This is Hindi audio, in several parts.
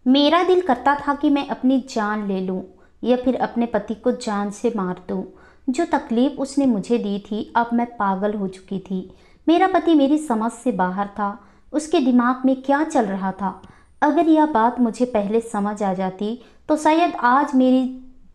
मेरा दिल करता था कि मैं अपनी जान ले लूं या फिर अपने पति को जान से मार दूं। जो तकलीफ उसने मुझे दी थी, अब मैं पागल हो चुकी थी। मेरा पति मेरी समझ से बाहर था। उसके दिमाग में क्या चल रहा था? अगर यह बात मुझे पहले समझ आ जाती तो शायद आज मेरी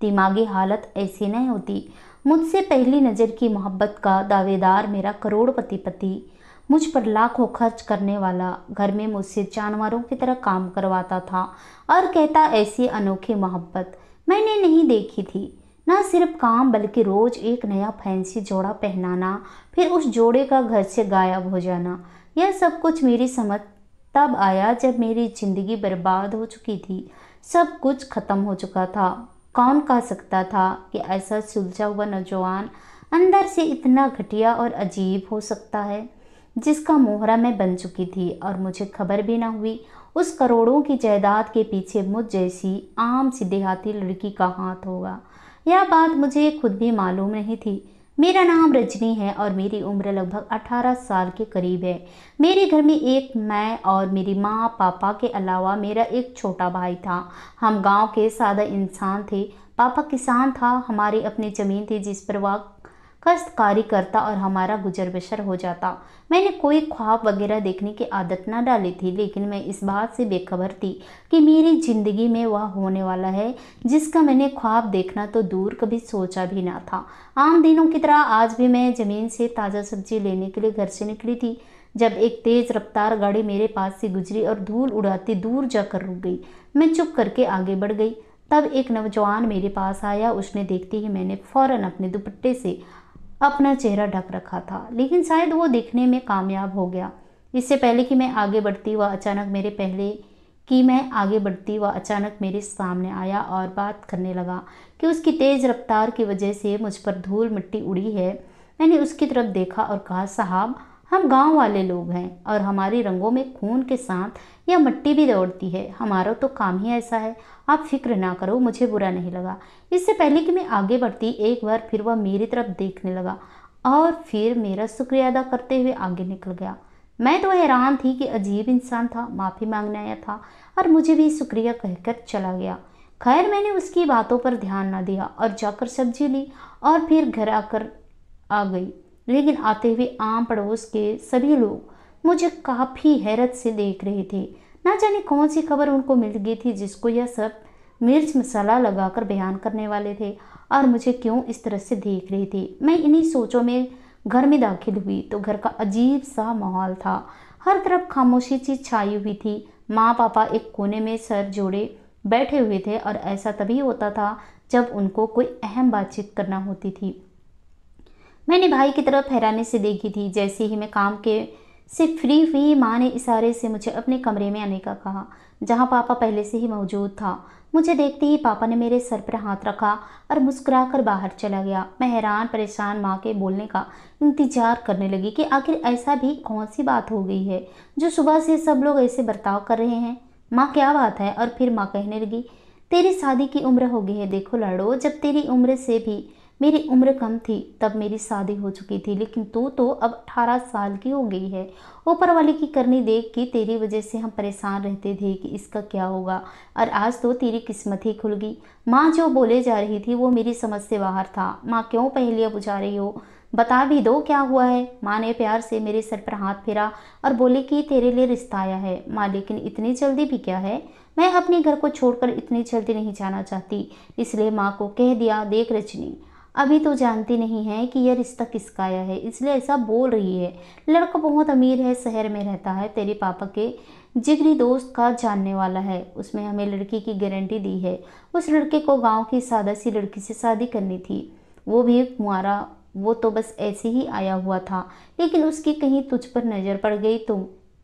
दिमागी हालत ऐसी नहीं होती। मुझसे पहली नज़र की मोहब्बत का दावेदार मेरा करोड़पति पति, मुझ पर लाखों खर्च करने वाला, घर में मुझसे जानवरों की तरह काम करवाता था और कहता ऐसी अनोखी मोहब्बत मैंने नहीं देखी थी। ना सिर्फ काम बल्कि रोज एक नया फैंसी जोड़ा पहनाना, फिर उस जोड़े का घर से गायब हो जाना। यह सब कुछ मेरी समझ तब आया जब मेरी जिंदगी बर्बाद हो चुकी थी। सब कुछ खत्म हो चुका था। कौन कह सकता था कि ऐसा सुलझा हुआ नौजवान अंदर से इतना घटिया और अजीब हो सकता है, जिसका मोहरा मैं बन चुकी थी और मुझे खबर भी न हुई। उस करोड़ों की जायदाद के पीछे मुझ जैसी आम सी देहाती लड़की का हाथ होगा, यह बात मुझे खुद भी मालूम नहीं थी। मेरा नाम रजनी है और मेरी उम्र लगभग 18 साल के करीब है। मेरे घर में एक मैं और मेरी माँ पापा के अलावा मेरा एक छोटा भाई था। हम गांव के सादा इंसान थे। पापा किसान था, हमारी अपनी ज़मीन थी जिस पर वह काश्तकारी करता और हमारा गुजर बसर हो जाता। मैंने कोई ख्वाब वगैरह देखने की आदत न डाली थी, लेकिन मैं इस बात से बेखबर थी कि मेरी ज़िंदगी में वह होने वाला है जिसका मैंने ख्वाब देखना तो दूर कभी सोचा भी ना था। आम दिनों की तरह आज भी मैं ज़मीन से ताज़ा सब्जी लेने के लिए घर से निकली थी, जब एक तेज़ रफ्तार गाड़ी मेरे पास से गुजरी और धूल उड़ाती दूर जाकर रुक गई। मैं चुप करके आगे बढ़ गई। तब एक नौजवान मेरे पास आया। उसने देखते ही मैंने फौरन अपने दुपट्टे से अपना चेहरा ढक रखा था, लेकिन शायद वो दिखने में कामयाब हो गया। इससे पहले कि मैं आगे बढ़ती वह अचानक मेरे सामने आया और बात करने लगा कि उसकी तेज़ रफ्तार की वजह से मुझ पर धूल मिट्टी उड़ी है। मैंने उसकी तरफ देखा और कहा, साहब, हम गांव वाले लोग हैं और हमारी रंगों में खून के साथ यह मिट्टी भी दौड़ती है। हमारा तो काम ही ऐसा है। आप फिक्र ना करो, मुझे बुरा नहीं लगा। इससे पहले कि मैं आगे बढ़ती, एक बार फिर वह मेरी तरफ देखने लगा और फिर मेरा शुक्रिया अदा करते हुए आगे निकल गया। मैं तो हैरान थी कि अजीब इंसान था, माफ़ी मांगने आया था और मुझे भी शुक्रिया कहकर चला गया। खैर, मैंने उसकी बातों पर ध्यान न दिया और जाकर सब्जी ली और फिर घर आकर आ गई। लेकिन आते हुए आम पड़ोस के सभी लोग मुझे काफ़ी हैरत से देख रहे थे। ना जाने कौन सी खबर उनको मिल गई थी जिसको यह सब मिर्च मसाला लगाकर बयान करने वाले थे और मुझे क्यों इस तरह से देख रहे थे। मैं इन्हीं सोचों में घर में दाखिल हुई तो घर का अजीब सा माहौल था। हर तरफ खामोशी सी छाई हुई थी। माँ पापा एक कोने में सर जोड़े बैठे हुए थे और ऐसा तभी होता था जब उनको कोई अहम बातचीत करना होती थी। मैंने भाई की तरफ हैरानी से देखी थी। जैसे ही मैं काम के से फ्री हुई, माँ ने इशारे से मुझे अपने कमरे में आने का कहा, जहाँ पापा पहले से ही मौजूद था। मुझे देखते ही पापा ने मेरे सर पर हाथ रखा और मुस्कुराकर बाहर चला गया। मैं हैरान परेशान माँ के बोलने का इंतजार करने लगी कि आखिर ऐसा भी कौन सी बात हो गई है जो सुबह से सब लोग ऐसे बर्ताव कर रहे हैं। माँ, क्या बात है? और फिर माँ कहने लगी, तेरी शादी की उम्र हो गई है। देखो लाडो, जब तेरी उम्र से भी मेरी उम्र कम थी तब मेरी शादी हो चुकी थी, लेकिन तू तो अब 18 साल की हो गई है। ऊपर वाले की करनी देख कि तेरी वजह से हम परेशान रहते थे कि इसका क्या होगा, और आज तो तेरी किस्मत ही खुल गई। माँ जो बोले जा रही थी वो मेरी समझ से बाहर था। माँ, क्यों पहेलियाँ बुझा रही हो? बता भी दो क्या हुआ है। माँ ने प्यार से मेरे सर पर हाथ फेरा और बोली कि तेरे लिए रिश्ता आया है। माँ, लेकिन इतनी जल्दी भी क्या है? मैं अपने घर को छोड़कर इतनी जल्दी नहीं जाना चाहती, इसलिए माँ को कह दिया, देख रजनी, अभी तो जानती नहीं है कि यह रिश्ता किसका आया है, इसलिए ऐसा बोल रही है। लड़का बहुत अमीर है, शहर में रहता है, तेरे पापा के जिगरी दोस्त का जानने वाला है। उसमें हमें लड़की की गारंटी दी है। उस लड़के को गांव की सादा सी लड़की से शादी करनी थी, वो भी कुंवारा। वो तो बस ऐसे ही आया हुआ था, लेकिन उसकी कहीं तुझ पर नज़र पड़ गई तो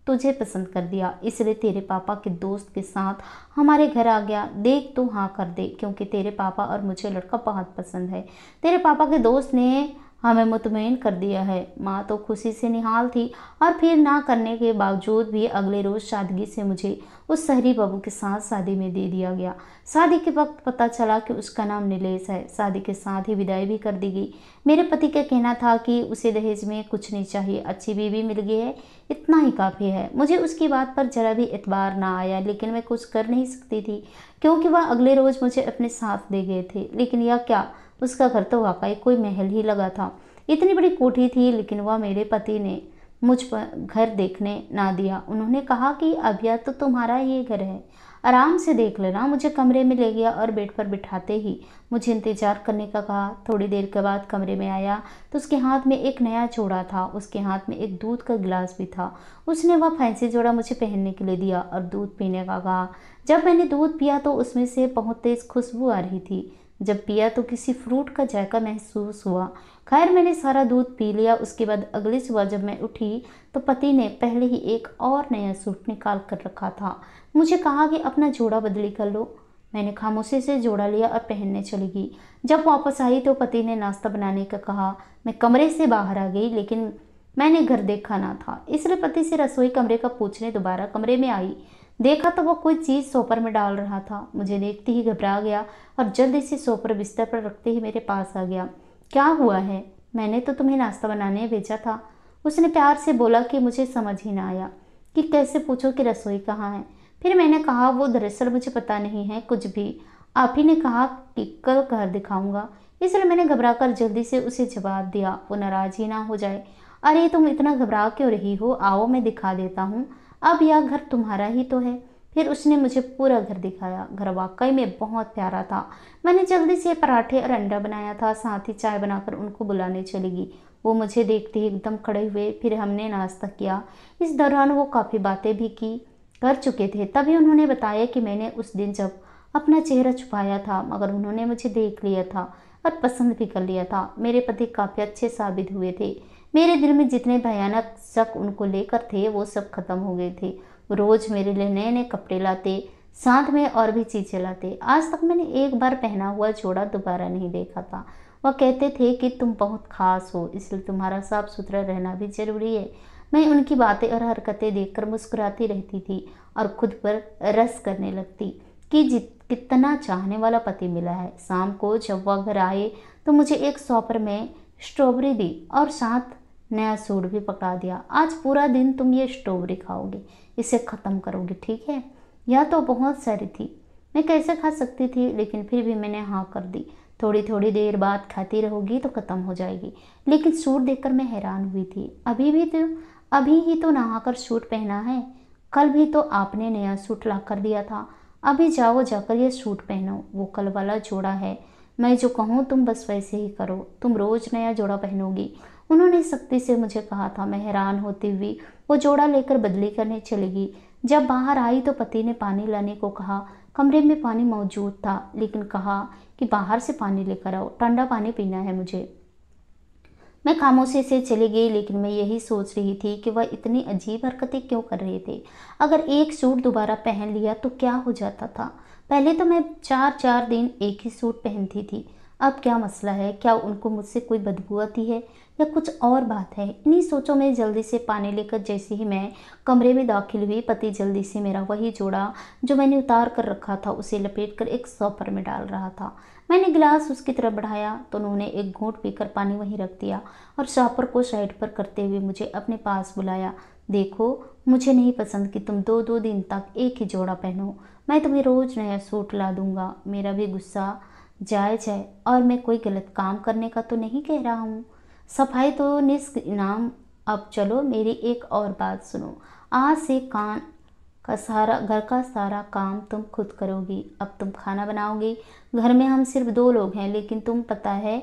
तुझे पसंद कर दिया, इसलिए तेरे पापा के दोस्त के साथ हमारे घर आ गया। देख तू हाँ कर दे, क्योंकि तेरे पापा और मुझे लड़का बहुत पसंद है। तेरे पापा के दोस्त ने हमें मुतमईन कर दिया है। माँ तो खुशी से निहाल थी और फिर ना करने के बावजूद भी अगले रोज़ सादगी से मुझे उस शहरी बाबू के साथ शादी में दे दिया गया। शादी के वक्त पता चला कि उसका नाम नीलेश है। शादी के साथ ही विदाई भी कर दी गई। मेरे पति का कहना था कि उसे दहेज में कुछ नहीं चाहिए, अच्छी बीवी मिल गई है, इतना ही काफ़ी है। मुझे उसकी बात पर जरा भी एतबार ना आया, लेकिन मैं कुछ कर नहीं सकती थी क्योंकि वह अगले रोज़ मुझे अपने साथ दे गए थे। लेकिन यह क्या, उसका घर तो वाकई कोई महल ही लगा था। इतनी बड़ी कोठी थी, लेकिन वह मेरे पति ने मुझ पर घर देखने ना दिया। उन्होंने कहा कि अब यह तो तुम्हारा ही घर है, आराम से देख लेना। मुझे कमरे में ले गया और बेड पर बिठाते ही मुझे इंतजार करने का कहा। थोड़ी देर के बाद कमरे में आया तो उसके हाथ में एक नया जोड़ा था। उसके हाथ में एक दूध का गिलास भी था। उसने वह फैंसी जोड़ा मुझे पहनने के लिए दिया और दूध पीने का कहा। जब मैंने दूध पिया तो उसमें से बहुत तेज खुशबू आ रही थी। जब पिया तो किसी फ्रूट का जायका महसूस हुआ। खैर, मैंने सारा दूध पी लिया। उसके बाद अगली सुबह जब मैं उठी तो पति ने पहले ही एक और नया सूट निकाल कर रखा था। मुझे कहा कि अपना जोड़ा बदली कर लो। मैंने खामोशी से जोड़ा लिया और पहनने चली गई। जब वापस आई तो पति ने नाश्ता बनाने का कहा। मैं कमरे से बाहर आ गई, लेकिन मैंने घर देखा ना था, इसलिए पति से रसोई कमरे का पूछने दोबारा कमरे में आई। देखा तो वह कोई चीज़ सोपर में डाल रहा था। मुझे देखते ही घबरा गया और जल्दी से सोपर बिस्तर पर रखते ही मेरे पास आ गया। क्या हुआ है? मैंने तो तुम्हें नाश्ता बनाने भेजा था। उसने प्यार से बोला कि मुझे समझ ही ना आया कि कैसे पूछो कि रसोई कहाँ है। फिर मैंने कहा, वो दरअसल मुझे पता नहीं है कुछ भी, आप ही ने कहा कि कल घर दिखाऊंगा, इसलिए मैंने घबराकर जल्दी से उसे जवाब दिया, वो नाराज ही ना हो जाए। अरे तुम इतना घबरा क्यों रही हो, आओ मैं दिखा देता हूँ, अब यह घर तुम्हारा ही तो है। फिर उसने मुझे पूरा घर दिखाया। घर वाकई में बहुत प्यारा था। मैंने जल्दी से पराठे और अंडा बनाया था, साथ ही चाय बनाकर उनको बुलाने चली गई। वो मुझे देखते ही एकदम खड़े हुए। फिर हमने नाश्ता किया। इस दौरान वो काफ़ी बातें भी की कर चुके थे। तभी उन्होंने बताया कि मैंने उस दिन जब अपना चेहरा छुपाया था, मगर उन्होंने मुझे देख लिया था और पसंद भी कर लिया था। मेरे पति काफ़ी अच्छे साबित हुए थे। मेरे दिल में जितने भयानक शक उनको लेकर थे वो सब खत्म हो गए थे। वो रोज़ मेरे लिए नए नए कपड़े लाते, साथ में और भी चीज़ें लाते। आज तक मैंने एक बार पहना हुआ जोड़ा दोबारा नहीं देखा था। वह कहते थे कि तुम बहुत खास हो, इसलिए तुम्हारा साफ सुथरा रहना भी जरूरी है। मैं उनकी बातें और हरकतें देखकर मुस्कुराती रहती थी और खुद पर रस करने लगती कि कितना चाहने वाला पति मिला है। शाम को जब वह घर आए तो मुझे एक सॉपर में स्ट्रॉबेरी दी और साथ नया सूट भी पकड़ा दिया। आज पूरा दिन तुम ये स्ट्रॉबेरी खाओगे, इसे ख़त्म करोगे, ठीक है? यह तो बहुत सारी थी, मैं कैसे खा सकती थी, लेकिन फिर भी मैंने हाँ कर दी। थोड़ी थोड़ी देर बाद खाती रहोगी तो ख़त्म हो जाएगी। लेकिन सूट देखकर मैं हैरान हुई थी। अभी ही तो नहाकर सूट पहना है। कल भी तो आपने नया सूट ला कर दिया था। अभी जाओ, जाकर ये सूट पहनो, वो कल वाला जोड़ा है। मैं जो कहूँ तुम बस वैसे ही करो, तुम रोज़ नया जोड़ा पहनोगी, उन्होंने सख्ती से मुझे कहा था। मैं हैरान होती हुई वो जोड़ा लेकर बदली करने चली गई। जब बाहर आई तो पति ने पानी लाने को कहा। कमरे में पानी मौजूद था, लेकिन कहा कि बाहर से पानी लेकर आओ, ठंडा पानी पीना है मुझे। मैं खामोशी से चली गई, लेकिन मैं यही सोच रही थी कि वह इतनी अजीब हरकतें क्यों कर रहे थे। अगर एक सूट दोबारा पहन लिया तो क्या हो जाता था? पहले तो मैं 4-4 दिन एक ही सूट पहनती थी। अब क्या मसला है? क्या उनको मुझसे कोई बदबू आती है या कुछ और बात है? इन्हीं सोचों में जल्दी से पानी लेकर जैसे ही मैं कमरे में दाखिल हुई, पति जल्दी से मेरा वही जोड़ा जो मैंने उतार कर रखा था उसे लपेटकर एक सॉपर में डाल रहा था। मैंने गिलास उसकी तरफ बढ़ाया तो उन्होंने एक घूंट पीकर पानी वहीं रख दिया और सॉपर को साइड पर करते हुए मुझे अपने पास बुलाया। देखो, मुझे नहीं पसंद कि तुम 2-2 दिन तक एक ही जोड़ा पहनो। मैं तुम्हें रोज़ नया सूट ला दूंगा। मेरा भी गुस्सा जायज़ है और मैं कोई गलत काम करने का तो नहीं कह रहा हूँ। सफाई तो निस्क इनाम। अब चलो, मेरी एक और बात सुनो। आज से घर का सारा काम तुम खुद करोगी। अब तुम खाना बनाओगी। घर में हम सिर्फ 2 लोग हैं, लेकिन तुम पता है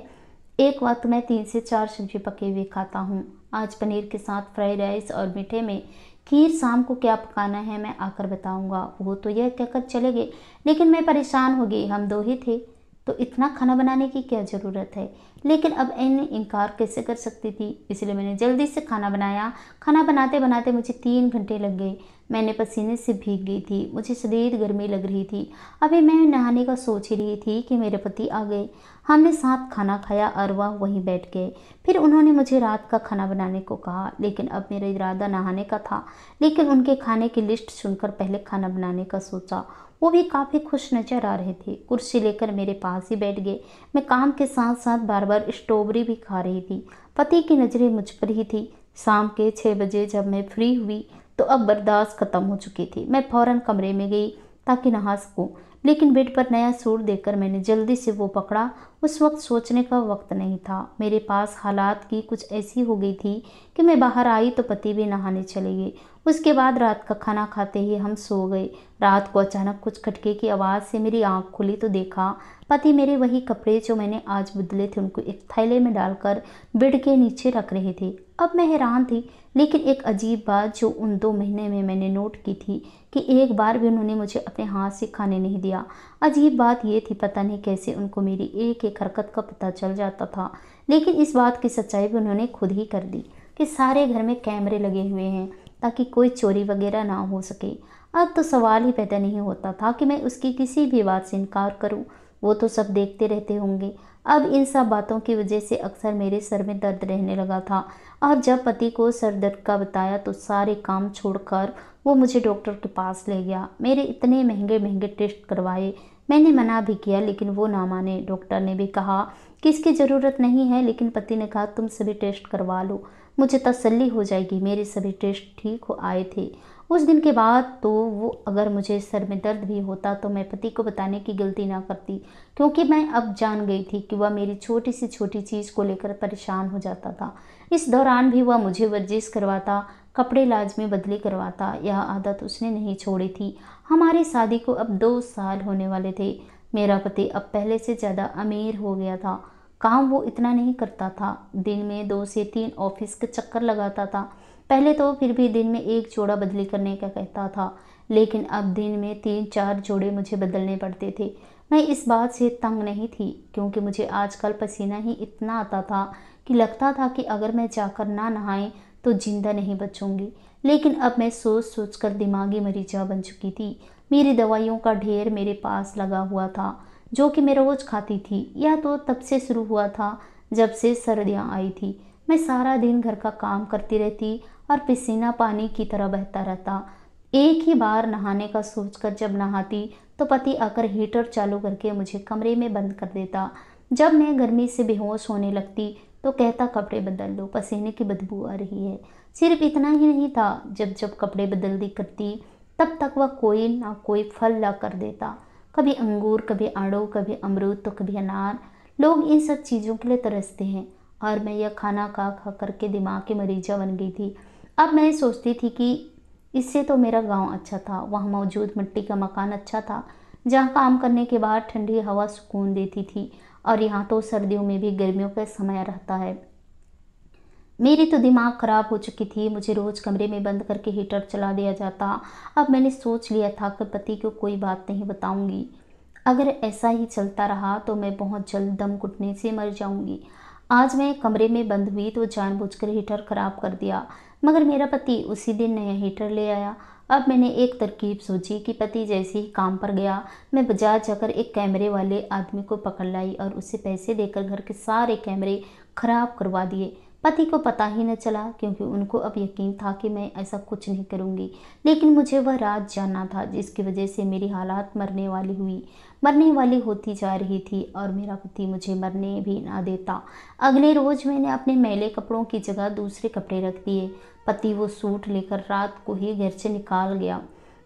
एक वक्त मैं 3 से 4 सब्जी पके हुए खाता हूँ। आज पनीर के साथ फ्राइड राइस और मीठे में खीर। शाम को क्या पकाना है मैं आकर बताऊँगा। वो तो यह कहकर चले गए, लेकिन मैं परेशान हो गई। हम 2 ही थे तो इतना खाना बनाने की क्या ज़रूरत है? लेकिन अब इन्हें इनकार कैसे कर सकती थी, इसलिए मैंने जल्दी से खाना बनाया। खाना बनाते बनाते मुझे 3 घंटे लग गए। मैंने पसीने से भीग गई थी, मुझे शदीद गर्मी लग रही थी। अभी मैं नहाने का सोच ही रही थी कि मेरे पति आ गए। हमने साथ खाना खाया और वह वहीं बैठ गए। फिर उन्होंने मुझे रात का खाना बनाने को कहा, लेकिन अब मेरा इरादा नहाने का था। लेकिन उनके खाने की लिस्ट सुनकर पहले खाना बनाने का सोचा। वो भी काफ़ी खुश नजर आ रहे थे। कुर्सी लेकर मेरे पास ही बैठ गए। मैं काम के साथ साथ बार बार स्ट्रॉबेरी भी खा रही थी। पति की नज़रें मुझ पर ही थी। शाम के 6 बजे जब मैं फ्री हुई तो अब बर्दाश्त खत्म हो चुकी थी। मैं फौरन कमरे में गई ताकि नहा सकूं, लेकिन बेड पर नया सूट देखकर मैंने जल्दी से वो पकड़ा। उस वक्त सोचने का वक्त नहीं था। मेरे पास हालात की कुछ ऐसी हो गई थी कि मैं बाहर आई तो पति भी नहाने चले गए। उसके बाद रात का खाना खाते ही हम सो गए। रात को अचानक कुछ खटके की आवाज़ से मेरी आंख खुली तो देखा पति मेरे वही कपड़े जो मैंने आज बदले थे उनको एक थैले में डालकर बेड के नीचे रख रहे थे। अब मैं हैरान थी, लेकिन एक अजीब बात जो उन 2 महीने में मैंने नोट की थी कि एक बार भी उन्होंने मुझे अपने हाथ से खाने नहीं दिया। अजीब बात ये थी, पता नहीं कैसे उनको मेरी एक एक हरकत का पता चल जाता था। लेकिन इस बात की सच्चाई भी उन्होंने खुद ही कर दी कि सारे घर में कैमरे लगे हुए हैं ताकि कोई चोरी वगैरह ना हो सके। अब तो सवाल ही पैदा नहीं होता था कि मैं उसकी किसी भी बात से इनकार करूं। वो तो सब देखते रहते होंगे। अब इन सब बातों की वजह से अक्सर मेरे सर में दर्द रहने लगा था और जब पति को सर दर्द का बताया तो सारे काम छोड़कर वो मुझे डॉक्टर के पास ले गया। मेरे इतने महंगे महंगे टेस्ट करवाए। मैंने मना भी किया लेकिन वो ना माने। डॉक्टर ने भी कहा कि इसकी ज़रूरत नहीं है, लेकिन पति ने कहा तुम सभी टेस्ट करवा लो, मुझे तसल्ली हो जाएगी। मेरे सभी टेस्ट ठीक हो आए थे। उस दिन के बाद तो वो अगर मुझे सर में दर्द भी होता तो मैं पति को बताने की गलती ना करती, क्योंकि मैं अब जान गई थी कि वह मेरी छोटी सी छोटी चीज़ को लेकर परेशान हो जाता था। इस दौरान भी वह मुझे वर्जिश करवाता, कपड़े लाजमी बदली करवाता। यह आदत उसने नहीं छोड़ी थी। हमारी शादी को अब 2 साल होने वाले थे। मेरा पति अब पहले से ज़्यादा अमीर हो गया था। काम वो इतना नहीं करता था। दिन में 2 से 3 ऑफिस के चक्कर लगाता था। पहले तो फिर भी दिन में 1 जोड़ा बदली करने का कहता था, लेकिन अब दिन में 3-4 जोड़े मुझे बदलने पड़ते थे। मैं इस बात से तंग नहीं थी, क्योंकि मुझे आजकल पसीना ही इतना आता था कि लगता था कि अगर मैं जाकर ना नहाए तो जिंदा नहीं बचूंगी। लेकिन अब मैं सोच सोच कर दिमागी मरीजा बन चुकी थी। मेरी दवाइयों का ढेर मेरे पास लगा हुआ था, जो कि मैं रोज़ खाती थी। यह तो तब से शुरू हुआ था जब से सर्दियाँ आई थी। मैं सारा दिन घर का काम करती रहती और पसीना पानी की तरह बहता रहता। एक ही बार नहाने का सोचकर जब नहाती तो पति आकर हीटर चालू करके मुझे कमरे में बंद कर देता। जब मैं गर्मी से बेहोश होने लगती तो कहता कपड़े बदल लो, पसीने की बदबू आ रही है। सिर्फ इतना ही नहीं था, जब जब कपड़े बदल दी करती तब तक वह कोई ना कोई फल ला कर देता। कभी अंगूर, कभी आड़ू, कभी अमरूद तो कभी अनार। लोग इन सब चीज़ों के लिए तरसते हैं और मैं यह खाना खा खा करके दिमाग की मरीजा बन गई थी। अब मैं सोचती थी कि इससे तो मेरा गांव अच्छा था। वहाँ मौजूद मिट्टी का मकान अच्छा था, जहाँ काम करने के बाद ठंडी हवा सुकून देती थी, और यहाँ तो सर्दियों में भी गर्मियों का समय रहता है। मेरी तो दिमाग खराब हो चुकी थी। मुझे रोज़ कमरे में बंद करके हीटर चला दिया जाता। अब मैंने सोच लिया था कि पति को कोई बात नहीं बताऊंगी। अगर ऐसा ही चलता रहा तो मैं बहुत जल्द दम घुटने से मर जाऊंगी। आज मैं कमरे में बंद हुई तो जानबूझकर हीटर खराब कर दिया, मगर मेरा पति उसी दिन नया हीटर ले आया। अब मैंने एक तरकीब सोची कि पति जैसे ही काम पर गया, मैं बाजार जाकर एक कैमरे वाले आदमी को पकड़ लाई और उसे पैसे देकर घर के सारे कैमरे खराब करवा दिए। पति को पता ही न चला, क्योंकि उनको अब यकीन था कि मैं ऐसा कुछ नहीं करूंगी। लेकिन मुझे वह रात जानना था जिसकी वजह से मेरी हालात मरने वाली होती जा रही थी, और मेरा पति मुझे मरने भी ना देता। अगले रोज मैंने अपने मैले कपड़ों की जगह दूसरे कपड़े रख दिए। पति वो सूट लेकर रात को ही घर से निकाल गया।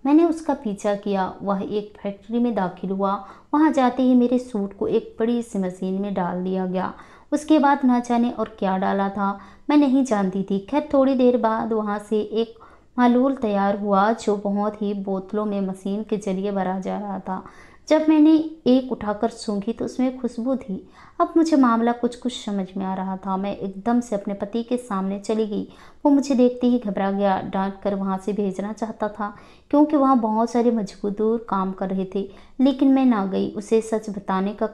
मैंने उसका पीछा किया। वह एक फैक्ट्री में दाखिल हुआ। वहां जाते ही मेरे सूट को एक बड़ी सी मशीन में डाल दिया गया। उसके बाद ना जाने और क्या डाला था, मैं नहीं जानती थी। खैर थोड़ी देर बाद वहाँ से एक मालूल तैयार हुआ, जो बहुत ही बोतलों में मशीन के जरिए भरा जा रहा था। जब मैंने एक उठाकर सूंघी तो उसमें खुशबू थी। अब मुझे मामला कुछ कुछ समझ में आ रहा था। मैं एकदम से अपने पति के सामने चली गई। वो मुझे देखते ही घबरा गया। डांट कर वहाँ से भेजना चाहता था, क्योंकि वहाँ बहुत सारे मजदूर काम कर रहे थे, लेकिन मैं ना गई। उसे सच बताने का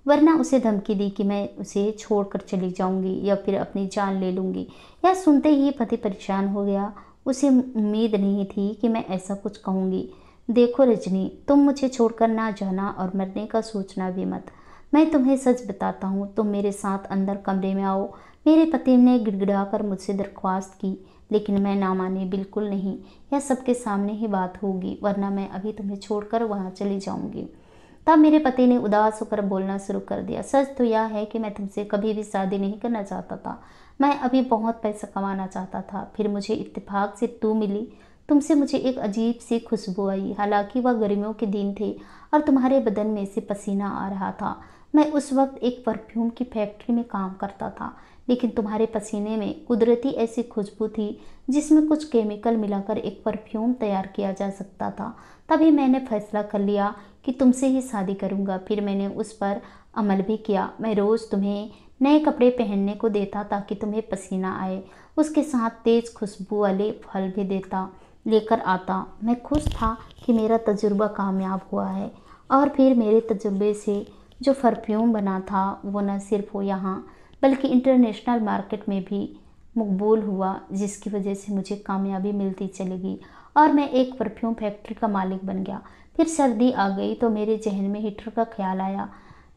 वरना उसे धमकी दी कि मैं उसे छोड़कर चली जाऊंगी या फिर अपनी जान ले लूंगी। यह सुनते ही पति परेशान हो गया। उसे उम्मीद नहीं थी कि मैं ऐसा कुछ कहूँगी। देखो रजनी, तुम मुझे छोड़कर ना जाना और मरने का सोचना भी मत। मैं तुम्हें सच बताता हूँ, तुम मेरे साथ अंदर कमरे में आओ। मेरे पति ने गिड़गिड़ाकर मुझसे दरख्वास्त की, लेकिन मैं ना मानी। बिल्कुल नहीं, यह सबके सामने ही बात होगी, वरना मैं अभी तुम्हें छोड़कर वहाँ चली जाऊंगी। तब मेरे पति ने उदास होकर बोलना शुरू कर दिया। सच तो यह है कि मैं तुमसे कभी भी शादी नहीं करना चाहता था। मैं अभी बहुत पैसा कमाना चाहता था। फिर मुझे इत्तेफाक से तू मिली। तुमसे मुझे एक अजीब सी खुशबू आई। हालांकि वह गर्मियों के दिन थे और तुम्हारे बदन में से पसीना आ रहा था। मैं उस वक्त एक परफ्यूम की फैक्ट्री में काम करता था, लेकिन तुम्हारे पसीने में कुदरती ऐसी खुशबू थी जिसमें कुछ केमिकल मिलाकर एक परफ्यूम तैयार किया जा सकता था। तभी मैंने फैसला कर लिया कि तुमसे ही शादी करूंगा। फिर मैंने उस पर अमल भी किया। मैं रोज़ तुम्हें नए कपड़े पहनने को देता ताकि तुम्हें पसीना आए। उसके साथ तेज खुशबू वाले फल भी देता लेकर आता। मैं खुश था कि मेरा तजुर्बा कामयाब हुआ है। और फिर मेरे तजुर्बे से जो परफ्यूम बना था वो न सिर्फ वो यहाँ बल्कि इंटरनेशनल मार्केट में भी मकबूल हुआ, जिसकी वजह से मुझे कामयाबी मिलती चली गई और मैं एक परफ्यूम फैक्ट्री का मालिक बन गया। फिर सर्दी आ गई तो मेरे जहन में हीटर का ख्याल आया।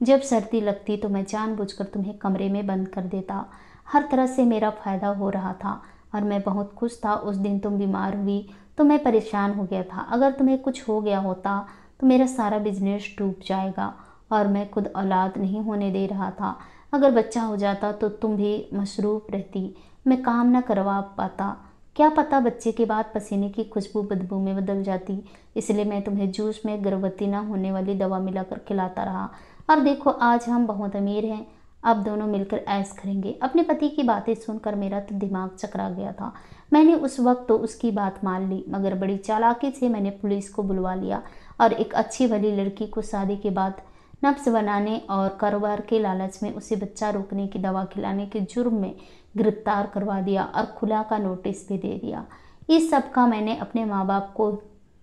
जब सर्दी लगती तो मैं जानबूझकर तुम्हें कमरे में बंद कर देता। हर तरह से मेरा फ़ायदा हो रहा था और मैं बहुत खुश था। उस दिन तुम बीमार हुई तो मैं परेशान हो गया था। अगर तुम्हें कुछ हो गया होता तो मेरा सारा बिजनेस डूब जाएगा और मैं खुद औलाद नहीं होने दे रहा था। अगर बच्चा हो जाता तो तुम भी मसरूफ़ रहती, मैं काम ना करवा पाता। क्या पता बच्चे के बाद पसीने की खुशबू बदबू में बदल जाती। इसलिए मैं तुम्हें जूस में गर्भवती ना होने वाली दवा मिलाकर खिलाता रहा। और देखो आज हम बहुत अमीर हैं। अब दोनों मिलकर ऐश करेंगे। अपने पति की बातें सुनकर मेरा तो दिमाग चकरा गया था। मैंने उस वक्त तो उसकी बात मान ली, मगर बड़ी चालाकी से मैंने पुलिस को बुलवा लिया और एक अच्छी भली लड़की को शादी के बाद नफ्स बनाने और कारोबार के लालच में उसे बच्चा रोकने की दवा खिलाने के जुर्म में गिरफ्तार करवा दिया और खुला का नोटिस भी दे दिया। इस सब का मैंने अपने माँ बाप को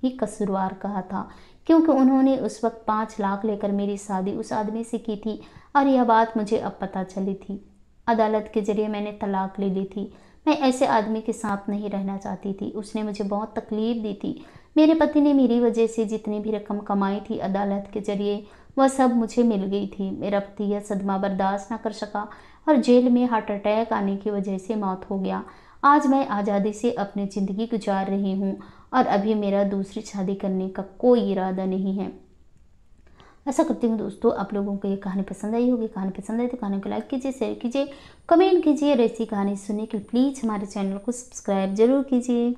ही कसूरवार कहा था, क्योंकि उन्होंने उस वक्त 5 लाख लेकर मेरी शादी उस आदमी से की थी और यह बात मुझे अब पता चली थी। अदालत के जरिए मैंने तलाक ले ली थी। मैं ऐसे आदमी के साथ नहीं रहना चाहती थी। उसने मुझे बहुत तकलीफ दी थी। मेरे पति ने मेरी वजह से जितनी भी रकम कमाई थी अदालत के जरिए वह सब मुझे मिल गई थी। मेरा पति यह सदमा बर्दाश्त न कर सका और जेल में हार्ट अटैक आने की वजह से मौत हो गया। आज मैं आज़ादी से अपनी ज़िंदगी गुजार रही हूँ और अभी मेरा दूसरी शादी करने का कोई इरादा नहीं है। ऐसा करती हूँ दोस्तों, आप लोगों को ये कहानी पसंद आई होगी। कहानी पसंद आई तो कहानी को लाइक कीजिए, शेयर कीजिए, कमेंट कीजिए और ऐसी कहानी सुनने के लिए प्लीज़ हमारे चैनल को सब्सक्राइब जरूर कीजिए।